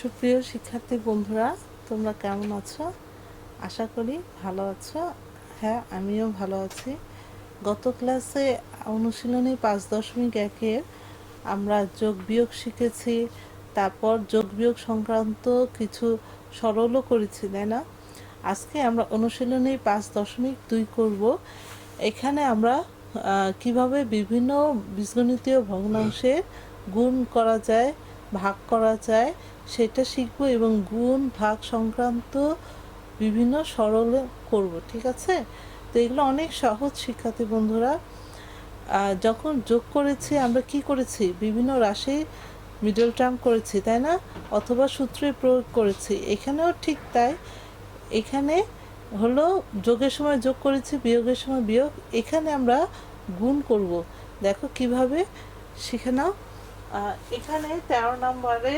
সুপ্রিয় শিক্ষার্থী বন্ধুরা, তোমরা কেমন আছো? আশা করি ভালো আছো। হ্যাঁ, আমিও ভালো আছি। গত ক্লাসে অনুশীলনী 5.1-এর আমরা যোগ বিয়োগ শিখেছি, তারপর যোগ বিয়োগ সংক্রান্ত কিছু সরলও করেছি, তাই না? আজকে আমরা অনুশীলনী 5.2 করব। এখানে আমরা কিভাবে বিভিন্ন বীজগণিতীয় ভগ্নাংশের গুণ করা যায়, ভাগ করা যায় সেটা শিখব, এবং গুণ ভাগ সংক্রান্ত বিভিন্ন সরল করব। ঠিক আছে? তো এগুলো অনেক সহজ শিক্ষার্থী বন্ধুরা। যখন যোগ করেছি আমরা কি করেছি? বিভিন্ন রাশি মিডল টার্ম করেছি, তাই না? অথবা সূত্রে প্রয়োগ করেছি। এখানেও ঠিক তাই। এখানে হলো যোগের সময় যোগ করেছি, বিয়োগের সময় বিয়োগ। এখানে আমরা গুণ করব। দেখো কিভাবে, শিখে নাও। এখানে 13 নম্বরে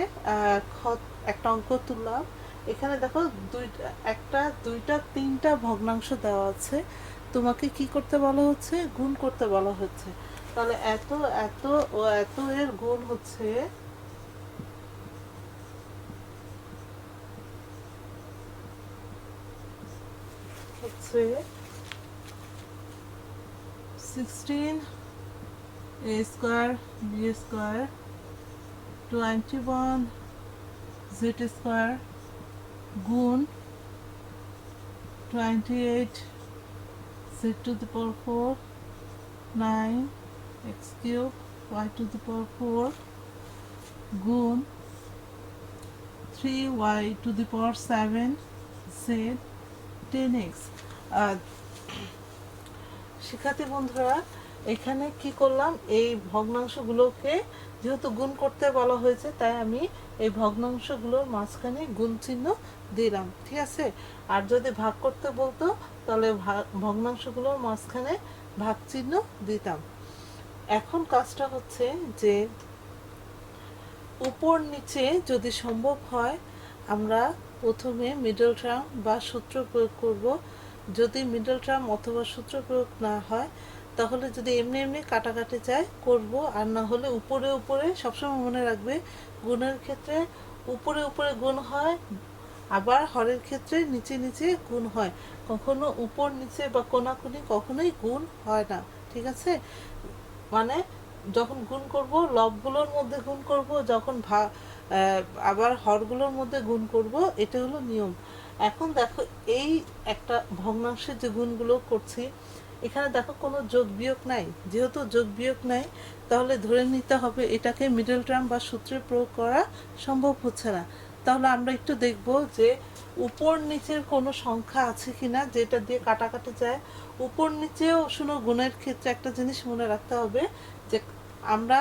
একটা অঙ্ক তুললাম। এখানে দেখো একটা, দুইটা, তিনটা ভগ্নাংশ দেওয়া আছে। তোমাকে কি করতে বলা হচ্ছে? গুণ করতে বলা হচ্ছে। তাহলে এত এত ও এত এর গুণ হচ্ছে 16 a square b square 21 z square গুণ 28 z to the power 4 9 x cube y to the power 4 গুণ 3y to the power 7 z 10x। শিক্ষার্থী বন্ধুরা, এখানে কি করলাম? এই ভগ্নাংশগুলোকে যেহেতু গুণ করতে বলা হয়েছে, তাই আমি এই ভগ্নাংশগুলোর মাঝখানে গুণ চিহ্ন দিলাম। ঠিক আছে? আর যদি ভাগ করতে বলতো তাহলে ভগ্নাংশগুলোর মাঝখানে ভাগ চিহ্ন দিতাম। এখন কাজটা হচ্ছে যে উপর নিচে যদি সম্ভব হয় আমরা প্রথমে মিডল টার্ম বা সূত্র প্রয়োগ করব। যদি মিডল টার্ম অথবা সূত্র প্রয়োগ না হয় তাহলে যদি এমনি এমনি কাটাকাটি যায় করব, আর না হলে উপরে উপরে। সবসময় মনে রাখবে, গুণের ক্ষেত্রে উপরে উপরে গুণ হয়, আবার হরের ক্ষেত্রে নিচে নিচে গুণ হয়। কখনো উপর নিচে বা কোনাকুনি কখনোই গুণ হয় না। ঠিক আছে? মানে যখন গুণ করব লবগুলোর মধ্যে গুণ করব, যখন আবার হরগুলোর মধ্যে গুণ করব, এটা হলো নিয়ম। এখন দেখো, এই একটা ভগ্নাংশের যে গুণগুলো করছি, এখানে দেখো কোনো যোগ বিয়োগ নাই। যেহেতু যোগ বিয়োগ নাই, তাহলে ধরে নিতে হবে এটাকে মিডল টার্ম বা সূত্রে প্রয়োগ করা সম্ভব হচ্ছে না। তাহলে আমরা একটু দেখব যে উপর নিচের কোনো সংখ্যা আছে কিনা যেটা দিয়ে কাটাকাটি যায়। উপর নিচেও শুনো, গুণের ক্ষেত্রে একটা জিনিস মনে রাখতে হবে যে আমরা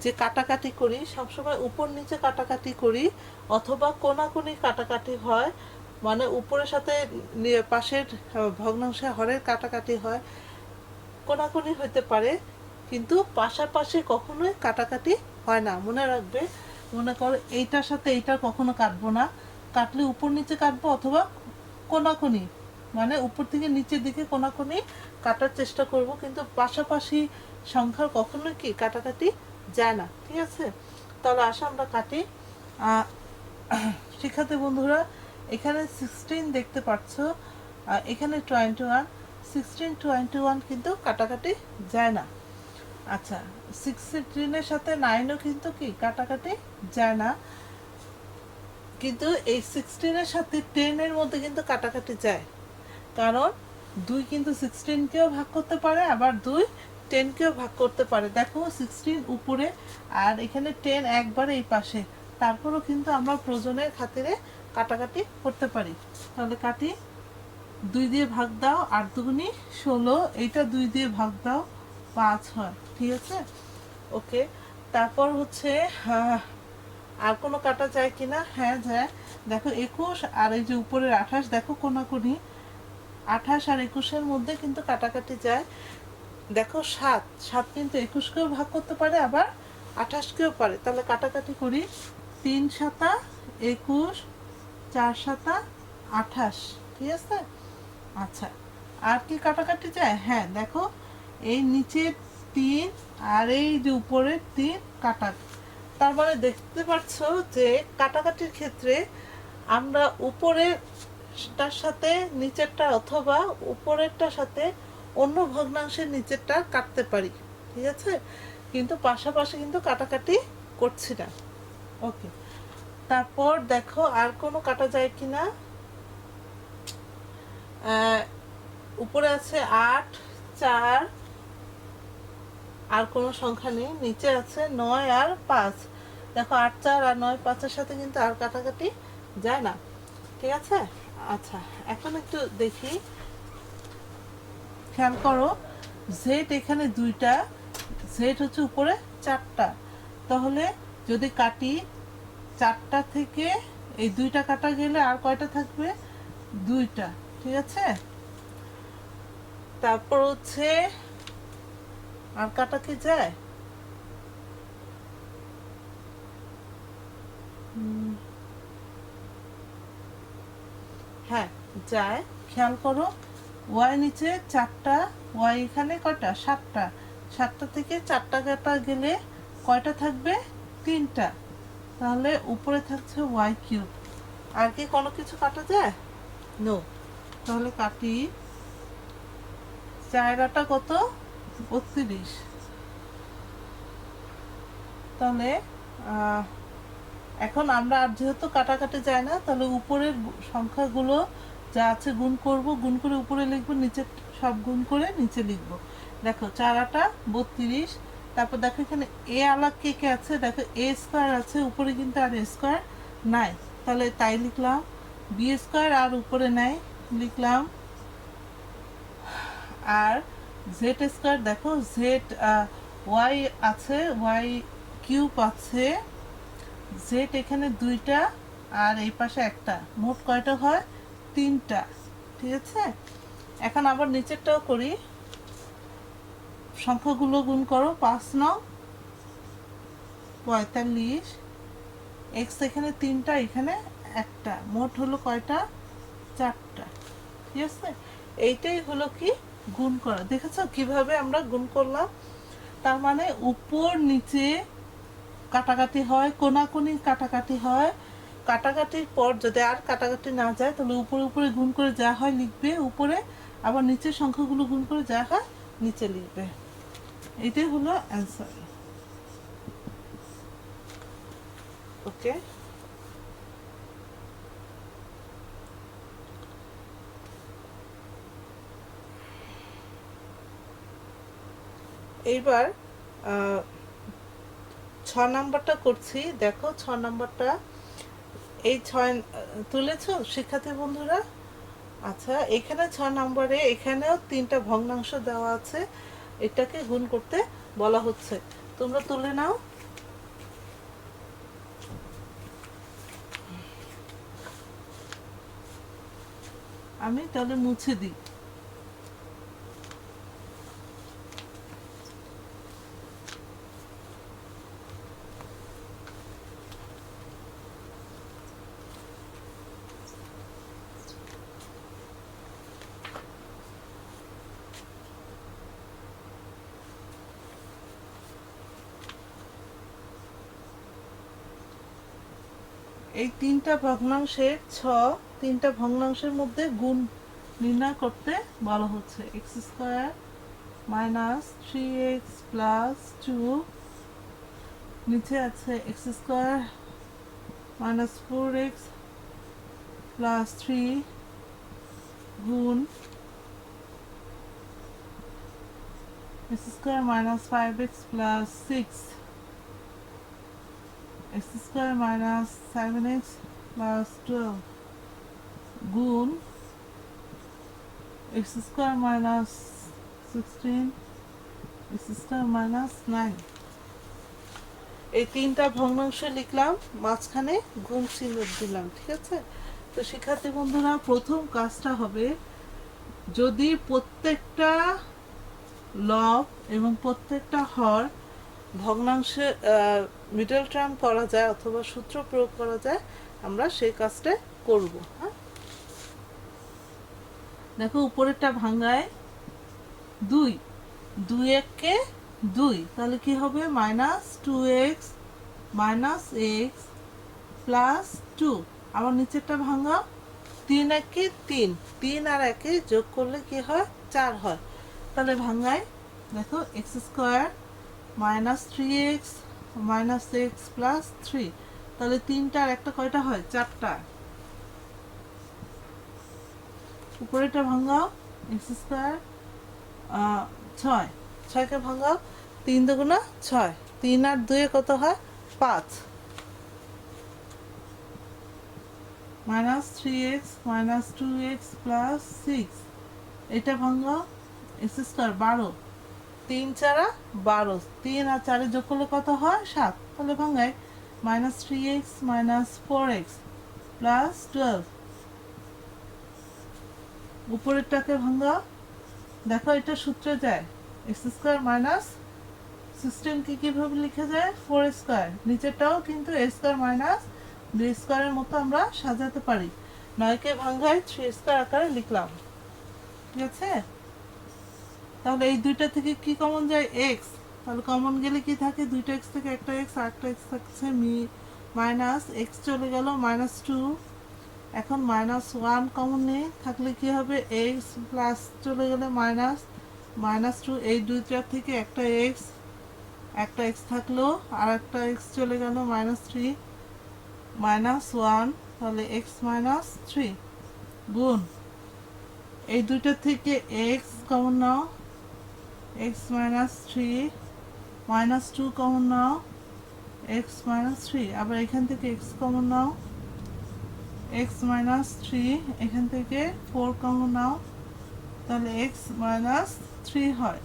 যে কাটাকাটি করি সবসময় উপর নিচে কাটাকাটি করি, অথবা কোনাকুনি কাটাকাটি হয়। মানে উপরের সাথে পাশের ভগ্নাংশে হরের কাটাকাটি হয়, কোনাকুনি হইতে পারে, কিন্তু পাশাপাশি কখনোই কাটাকাটি হয় না। মনে রাখবে, মনে করো এইটার সাথে এইটার কখনো কাটবো না। কাটলে উপর নিচে কাটবো, অথবা কোনাকুনি, মানে উপর থেকে নিচের দিকে কোনাকুনি কাটার চেষ্টা করব, কিন্তু পাশাপাশি সংখ্যার কখনোই কি কাটাকাটি যায় না। ঠিক আছে? তাহলে আসো আমরা কাটি। শিক্ষার্থী বন্ধুরা, এখানে 16 দেখতে পাচ্ছ, এখানে 21। 16 21 কিন্তু কাটাকাটি যায় না। আচ্ছা, 16-এর সাথে 9ও কিন্তু কি কাটাকাটি যায় না, কিন্তু এই 16-এর সাথে 10-এর মধ্যে কিন্তু কাটাকাটি যায়। কারণ 2 কিন্তু 16কেও ভাগ করতে পারে, আবার 2 10কেও ভাগ করতে পারে। দেখো 16 উপরে আর এখানে 10 একবারে এই পাশে, তারপরও কিন্তু আমরা প্রয়োজনের খাতিরে কাটাকাটি করতে পারি। তাহলে কাটি। 2 দিয়ে ভাগ দাও, 8 দুগুনি 16, এইটা 2 দিয়ে ভাগ দাও, 5 হয়। ঠিক আছে? ওকে। তারপর হচ্ছে আর কোনো কাটা যায় কিনা? হ্যাঁ, যায়। দেখো 21 আর এই যে উপরের 28, দেখো কোনাকুনি 28 আর 21-এর মধ্যে কিন্তু কাটাকাটি যায়। দেখো 7 7 কিন্তু 21কেও ভাগ করতে পারে, আবার 28কেও পারে। তাহলে কাটাকাটি করি। 3 7 21, 4 7 28। ঠিক আছে? আচ্ছা, আর কি কাটাকাটি যায়? হ্যাঁ, দেখো এই নিচে 3 আর এই যে উপরের 3 কাটা তার মানে দেখতে পাচ্ছ যে কাটাকাটির ক্ষেত্রে আমরা উপরেরটার সাথে নিচেরটা অথবা উপরেরটার সাথে অন্য ভগ্নাংশের নিচেরটা কাটতে পারি, ঠিক আছে, কিন্তু পাশাপাশি কিন্তু কাটাকাটি করছি না। ওকে, তারপর দেখো আর কোনো কাটা যায় কিনা। উপরে আছে 8, 4, আর কোনো সংখ্যা নেই, নিচে আছে 9 আর 5। দেখো 8, 4 আর 9, 5-এর সাথে কিন্তু আর কাটাকাটি যায় না, ঠিক আছে। আচ্ছা, এখন একটু দেখি, খেয়াল করো, জেড এখানে 2টা, জেড হচ্ছে উপরে 4টা, তাহলে যদি কাটি 4টা থেকে এই 2টা কাটা গেলে আর কয়টা থাকবে? 2টা, ঠিক আছে। তারপর হচ্ছে আর কাটা কি যায়? হ্যাঁ যায়, খেয়াল করো, ওয়াই নিচে 4টা, ওয়াই এখানে কয়টা? 7টা, 7টা থেকে 4টা কাটা গেলে কয়টা থাকবে? 3টা, তাহলে উপরে থাকছে ওয়াই কিউব। আর কি কোনো কিছু কাটা যায়? নো। তাহলে কাটি, 4 কত? 32। তাহলে এখন আমরা আর যেহেতু কাটাকাটি যায় না, তাহলে উপরের সংখ্যাগুলো যা আছে গুণ করব, গুণ করে উপরে লিখবো, নিচে সব গুণ করে নিচে লিখবো। দেখো 4 32, তারপর দেখো এখানে এ আলাগ কে কে আছে, দেখো এ স্কোয়ার আছে, উপরে কিন্তু আর এ স্কোয়ার নাই, তাহলে তাই লিখলাম। বি স্কোয়ার আর উপরে নাই, লিখলাম। আর জেড স্কোয়ার, দেখো জেড ওয়াই আছে, ওয়াই কিউব আছে, জেড এখানে 2টা আর এই পাশে একটা, মোট কয়টা হয়? 3টা, ঠিক আছে। এখন আবার নিচেরটাও করি, সংখ্যাগুলো গুণ করো, 5 9 45, এক্স এখানে 3টা, এখানে একটা, মোট হলো কয়টা? 4টা, ঠিক আছে। এইটাই হলো কি গুণ করা। দেখেছো কিভাবে আমরা গুণ করলাম? তার মানে উপর নিচে কাটাকাটি হয়, কোনাকুনি কাটাকাটি হয়, কাটাকাটির পর যদি আর কাটাকাটি না যায় তাহলে উপরে উপরে গুণ করে যা হয় লিখবে উপরে, আবার নিচের সংখ্যাগুলো গুণ করে যা হয় নিচে লিখবে। এটাই হলো অ্যান্সার। ওকে, এইবার 6 নাম্বারটা করছি। দেখো 6 নাম্বারটা, এই 6 তুলেছো শিক্ষার্থী বন্ধুরা? আচ্ছা, এখানে 6 নম্বরে এখানেও 3টা ভগ্নাংশ দেওয়া আছে, এটাকে গুণ করতে বলা হচ্ছে। তোমরা তুলে নাও। আমি তাহলে মুছে দিই। এই 3টা ভগ্নাংশের 3টা ভগ্নাংশের মধ্যে গুণ নির্ণয় করতে বলা হচ্ছে। X square minus 3x plus 2, নিচে আছে x square minus 4x plus 3 গুণ x square minus 5x plus 6, x square minus 7x plus 12 গুণ x square minus 16, x square minus 9। এই 3টা ভগ্নাংশ লিখলাম, মাঝখানে গুণ চিহ্ন দিলাম, ঠিক আছে। তো শিক্ষার্থী বন্ধুরা, প্রথম কাজটা হবে, যদি প্রত্যেকটা লব এবং প্রত্যেকটা হর ভগ্নাংশে মিডল টার্ম করা যায় অথবা সূত্র প্রয়োগ করা যায়, আমরা সেই কাজটা করব। হ্যাঁ, দেখো উপরেরটা ভাঙায় 2, 2 1 কে 2, তাহলে কি হবে? Minus 2x minus X plus two. আবার নিচেরটা ভাঙা, 3 একে 3, 3 আর একে যোগ করলে কি হয় 4 হয়। তাহলে ভাঙায় দেখো x square minus 3x minus X plus 3। তাহলে 3টা আর একটা কয়টা হয় 4টা। উপরেটা ভাঙাও এক্স স্কোয়ার 6, 6কে ভাঙাও 3 দুগুণা 6, 3 আর 2 কত হয় 5, minus 3x minus 2x plus 6। এটা ভাঙাও এক্স স্কোয়ার 12, 3 4 12, 3 আর 4 যোগ করলে কত হয় 7। তাহলে ভাঙায় minus 3x minus 4x plus 12। উপরেরটাকে ভাঙা, দেখো এটা সূত্রে যায় এক্স স্কোয়ার মাইনাস 16কে কিভাবে লিখা যায় 4 স্কোয়ার। নিচেরটাও কিন্তু এ স্কোয়ার মাইনাস বি স্কোয়ারের মতো আমরা সাজাতে পারি। 9কে ভাঙায় 3 স্কোয়ার আকারে লিখলাম। ঠিক আছে, তাহলে এই দুইটা থেকে কি কমন যায় এক্স। তাহলে কমন গেলে কি থাকে, দুইটা এক্স থেকে একটা এক্স আর একটা এক্স থাকছে মাইনাস এক্স চলে গেল মাইনাস 2। এখন মাইনাস 1 কমন নেই, থাকলে কি হবে এক্স প্লাস চলে গেলে মাইনাস মাইনাস 2। এই দুইটার থেকে একটা এক্স থাকলো আর একটা এক্স চলে গেল মাইনাস 3 মাইনাস 1। তাহলে এক্স মাইনাস 3 গুণ এই দুইটার থেকে এক্স কমন নাও, এক্স মাইনাস 3 মাইনাস 2 কমন নাও, এক্স মাইনাস 3। আবার এখান থেকে এক্স কমন নাও, এক্স মাইনাস 3। এখান থেকে 4 কমন নাও, তাহলে এক্স মাইনাস 3 হয়।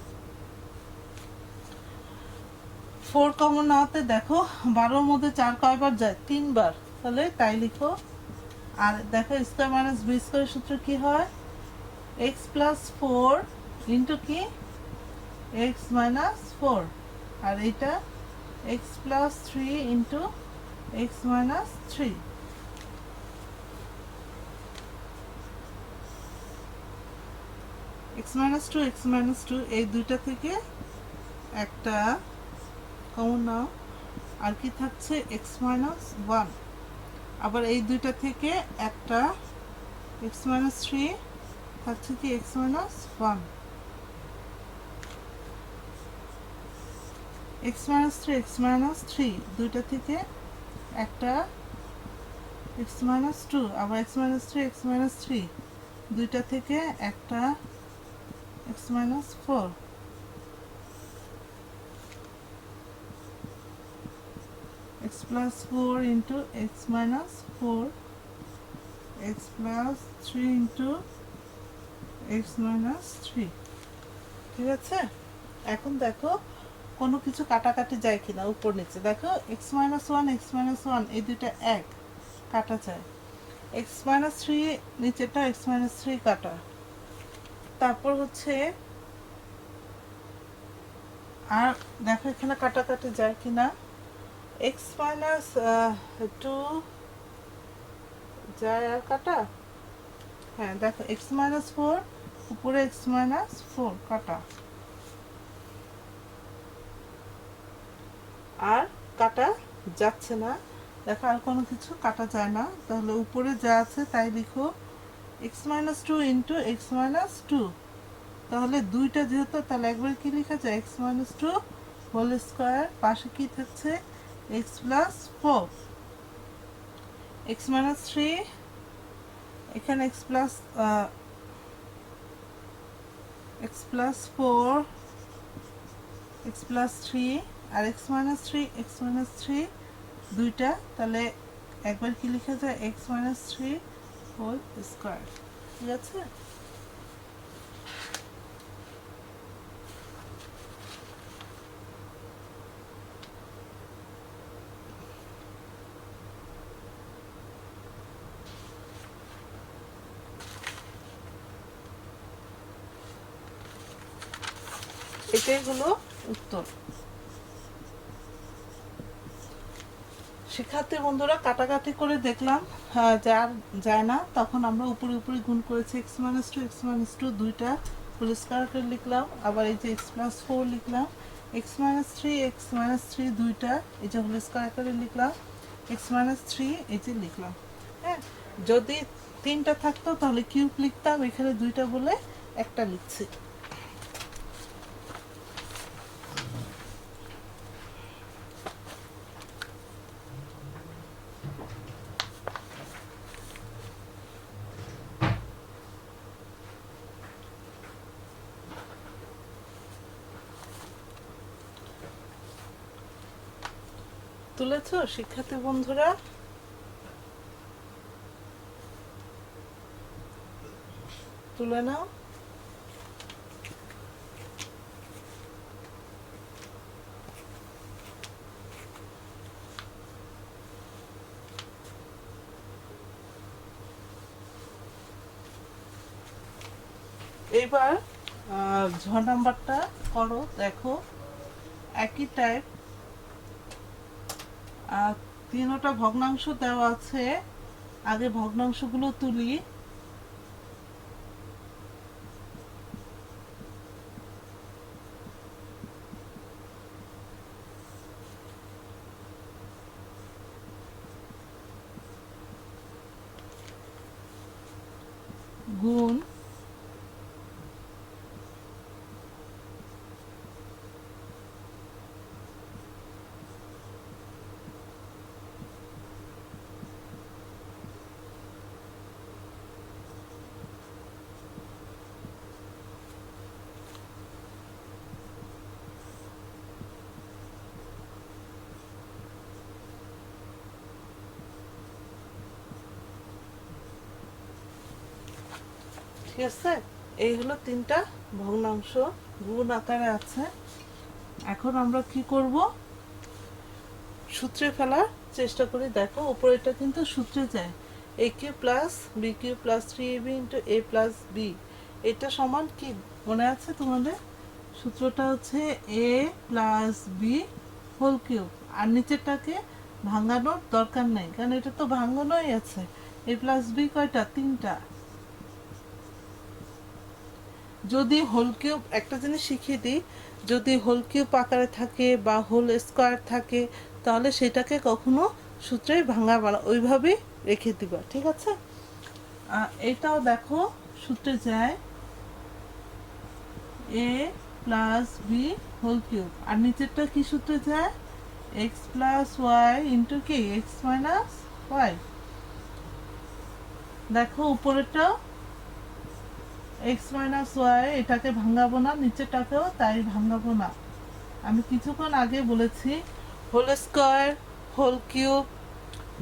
4 কমন নাওতে দেখো 12-র মধ্যে 4 কয়বার যায় 3 বার, তাহলে তাই লিখো। আর দেখো স্কোয়ার মাইনাস বি স্কোয়ারের সূত্র কি হয়, এক্স প্লাস 4 ইন্টু কি এক্স মাইনাস 4। আর এটা x plus 3 into x minus 3। X minus 2 x minus 2 এই দুইটা থেকে একটা কমন নাও, আর কি থাকছে এক্স মাইনাস 1। আবার এই দুইটা থেকে একটা এক্স মাইনাস 3 থাকছে কি এক্স মাইনাস 1। এক্স মাইনাস 3 দুইটা থেকে একটা এক্স মাইনাস 2। আবার এক্স মাইনাস 3 দুইটা থেকে একটা x minus 4। x plus 4 into x minus 4, x plus 3 into x minus 3। ঠিক আছে, এখন দেখো কোনো কিছু কাটাকাটি যায় কিনা উপর নিচে। দেখো x minus 1 এই দুইটা এক কাটা যায়, x minus 3 নিচেটা x minus 3 কাটা। তারপর হচ্ছে আর দেখো এখানে কাটাকাটি যায় কিনা, x minus 2 যায় আর কাটা। হ্যাঁ দেখো x minus 4 উপরে x minus 4 কাটা, আর কাটা যাচ্ছে না। দেখো আর কোনো কিছু কাটা যায় না, তাহলে উপরে যা আছে তাই লিখো x minus 2 into x minus 2। তাহলে দুইটা যেহেতু তাহলে একবার কি লেখা যায় x minus 2 হোল স্কোয়ার, পাশে কি থাকছে x plus 4, x minus 3 এখানে x plus 4 x plus 3 আর x minus 3 দুইটা, তাহলে একবার কি লেখা যায় x minus 3 হোল স্কোয়ার। ঠিক আছে, এটাই হলো উত্তর। শিক্ষার্থী বন্ধুরা কাটাকাটি করে দেখলাম যার যায় না, তখন আমরা উপরে উপরে গুণ করেছি x minus 2 দুইটা হোল স্কয়ার করে লিখলাম। আবার এই যে x plus 4 লিখলাম, x minus three x minus three দুইটা, এই যে হোল স্কোয়ার আকারে লিখলাম, এক্স মাইনাস থ্রি এই যে লিখলাম। হ্যাঁ, যদি তিনটা থাকতো তাহলে কিউব লিখতাম, এখানে দুইটা বলে একটা লিখছি। তুলেছ শিক্ষার্থী বন্ধুরা? তুলে নাও। এইবার ঝ নাম্বারটা করো, দেখো একই টাইপ, তিনটা ভগ্নাংশ দেওয়া আছে, আগে ভগ্নাংশগুলো তুলি। গুণ ঠিক আছে, এই হলো তিনটা ভগ্নাংশ গুণ আকারে আছে। এখন আমরা কি করব, সূত্রে ফেলার চেষ্টা করি। দেখো উপরেটা কিন্তু সূত্রে যায়, A cube plus B cube plus three A B into A plus B, এটা সমান কি মনে আছে তোমাদের? সূত্রটা হচ্ছে A plus B whole cube, আর নিচেরটাকে ভাঙানোর দরকার নেই কারণ এটা তো ভাঙানোই আছে। এ প্লাস বি কয়টা? তিনটা। যদি হোল কিউব, একটা জিনিস শিখিয়ে দিই, যদি হোল কিউব আকারে থাকে বা হোল স্কোয়ার থাকে তাহলে সেটাকে কখনো সূত্রে ভাঙাবা না, ওইভাবেই রেখে দিবা, ঠিক আছে? এটাও দেখো সূত্রে যায় এ প্লাস বি হোল কিউব, আর নিচেরটা কি সূত্রে যায়? এক্স প্লাস ওয়াই ইন্টু কি এক্স মাইনাস ওয়াই। দেখো উপরেরটাও এক্স মাইনাস ওয়াই, এটাকে ভাঙাবো না, নিচেরটাকেও তাই ভাঙাবো না। আমি কিছুক্ষণ আগে বলেছি হোল স্কোয়ার হোল কিউব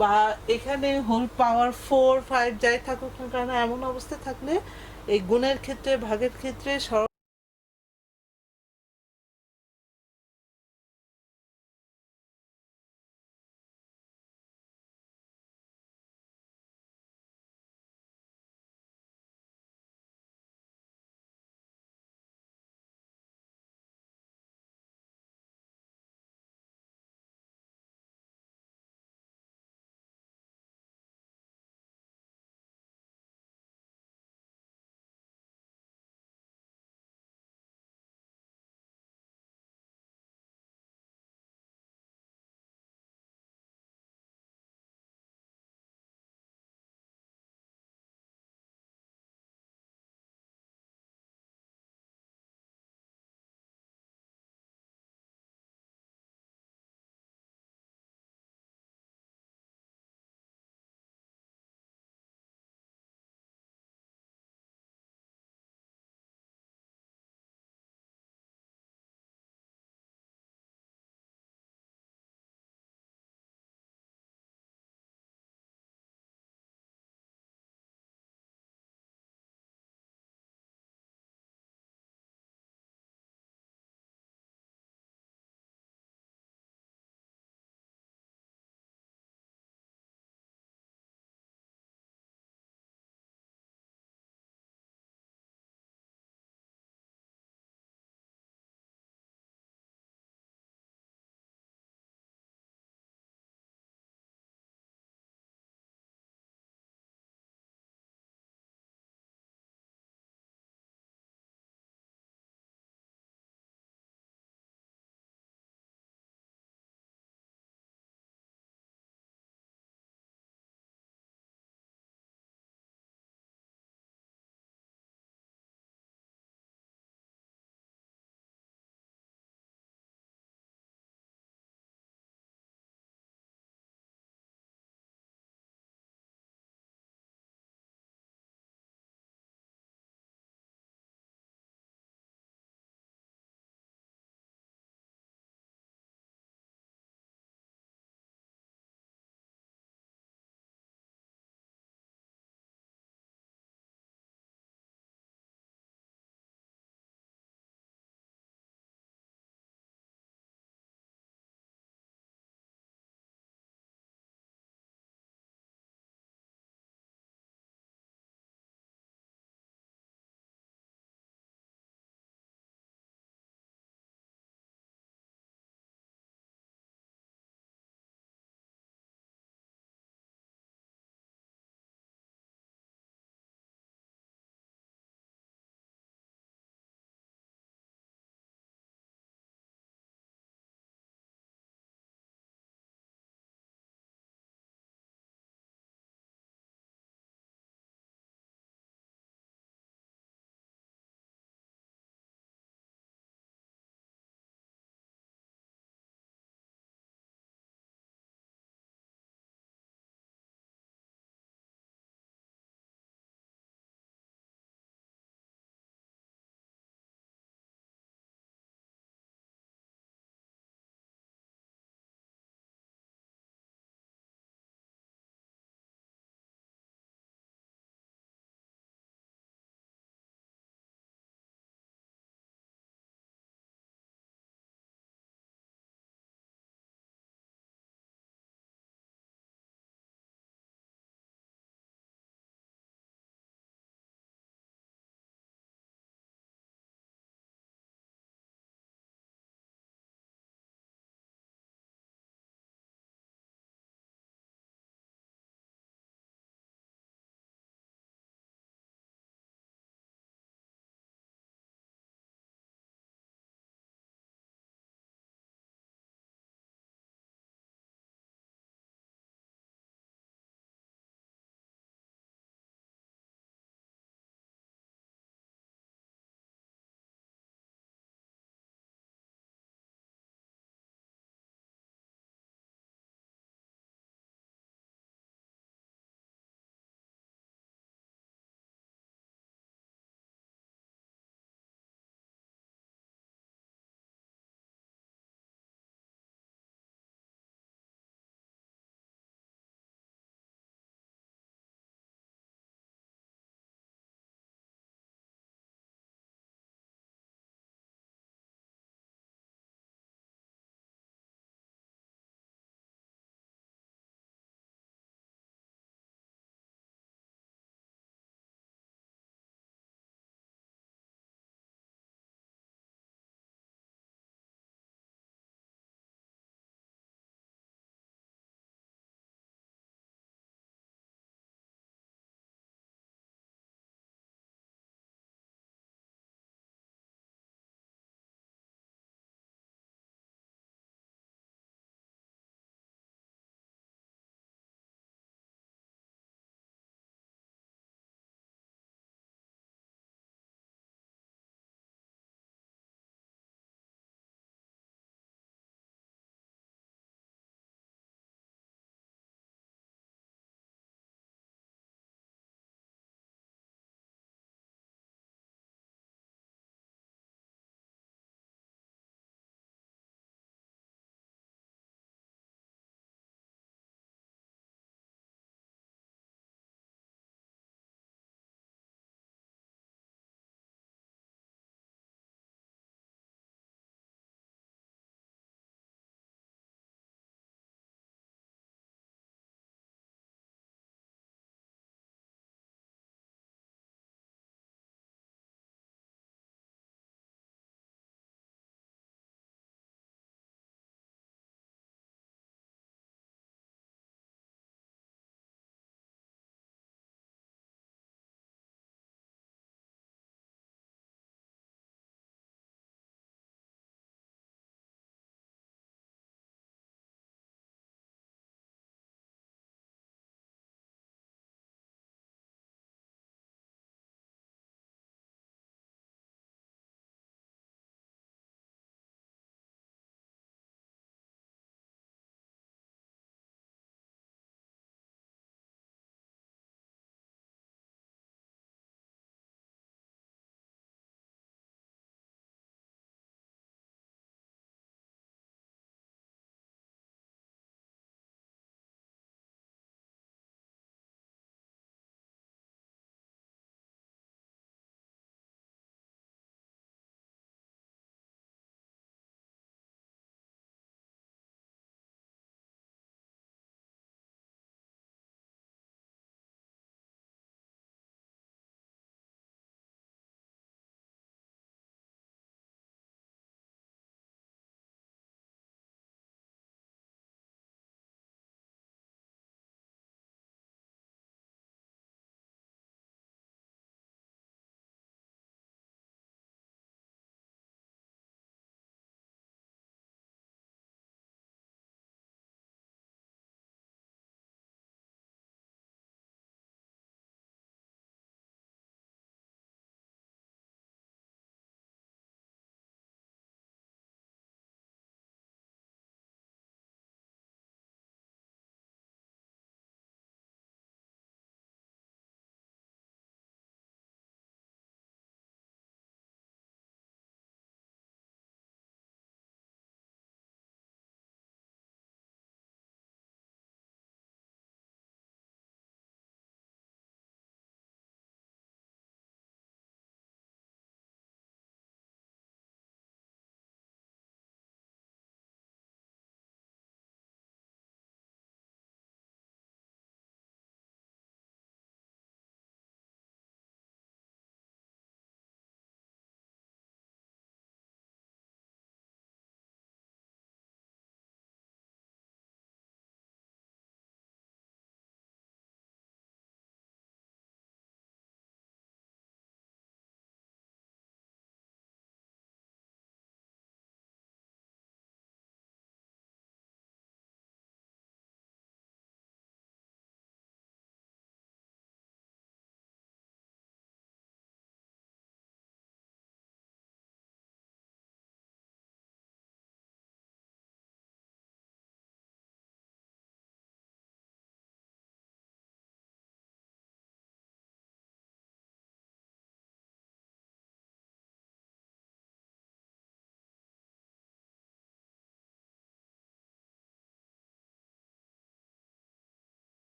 বা এখানে হোল পাওয়ার 4 5 যাই থাকুক না কেন, এমন অবস্থা থাকলে এই গুণের ক্ষেত্রে ভাগের ক্ষেত্রে